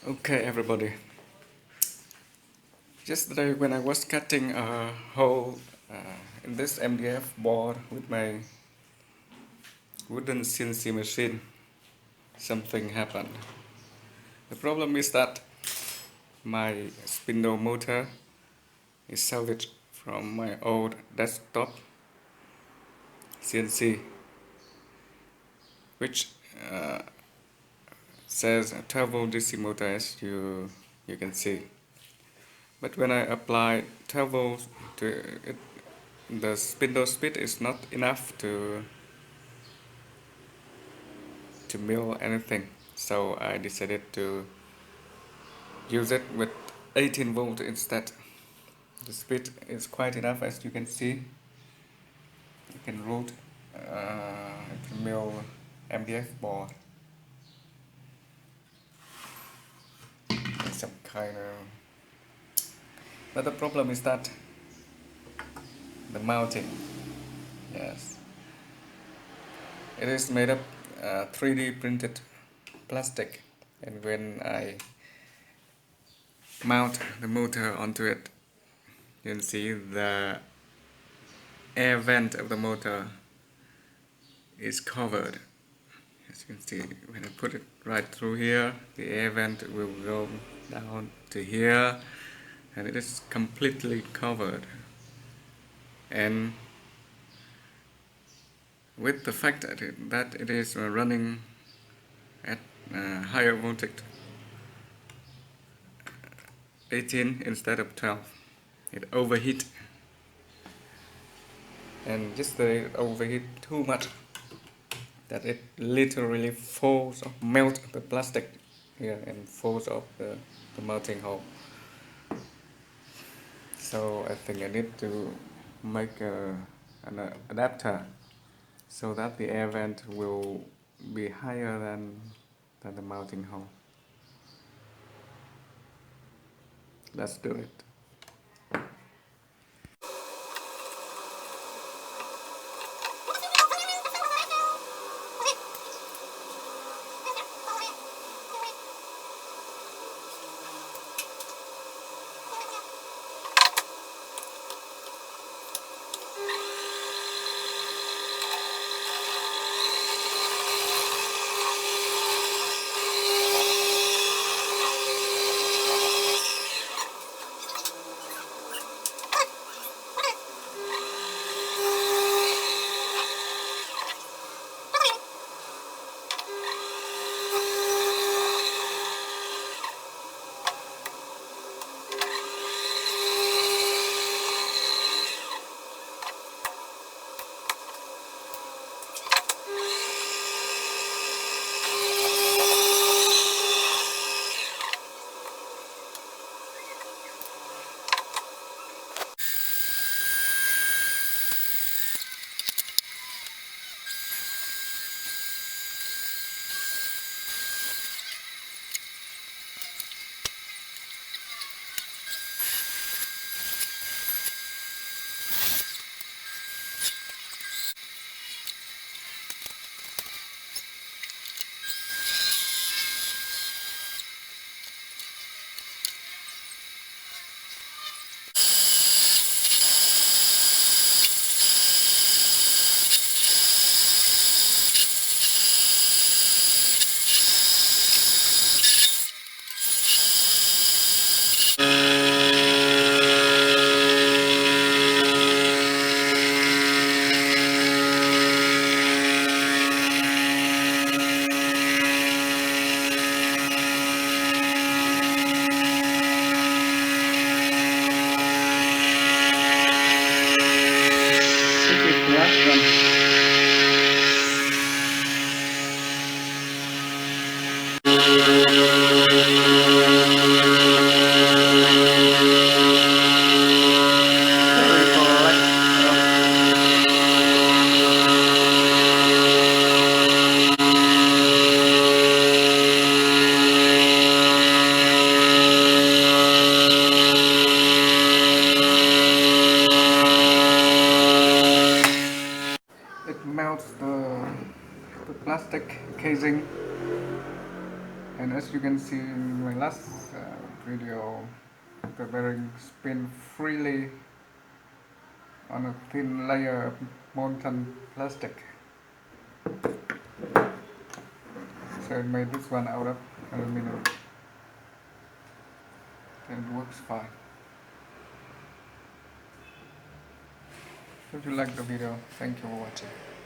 Okay, everybody. Yesterday, when I was cutting a hole in this MDF board with my wooden CNC machine, something happened. The problem is that my spindle motor is salvaged from my old desktop CNC, which uh, says 12 volt DC motor, as you can see. But when I apply 12 volts to it, the spindle speed is not enough to mill anything, so I decided to use it with 18 volt instead. The speed is quite enough, as you can see. You can route, you can mill MDF board. Some kind of, but the problem is that the mounting. Yes, it is made of 3D printed plastic, and when I mount the motor onto it, you can see the air vent of the motor is covered. As you can see, when I put it right through here, the air vent will go down to here, and it is completely covered. And with the fact that it is running at higher voltage, 18 instead of 12, it overheat. And yesterday it overheat too much that it literally falls off, melt the plastic here and falls off the melting hole. So I think I need to make an adapter so that the air vent will be higher than the melting hole. Let's do it. It melts the plastic casing, and as you can see in my last video, the bearing spin freely on a thin layer of molten plastic. So I made this one out of aluminum and it works fine. If you like the video, thank you for watching.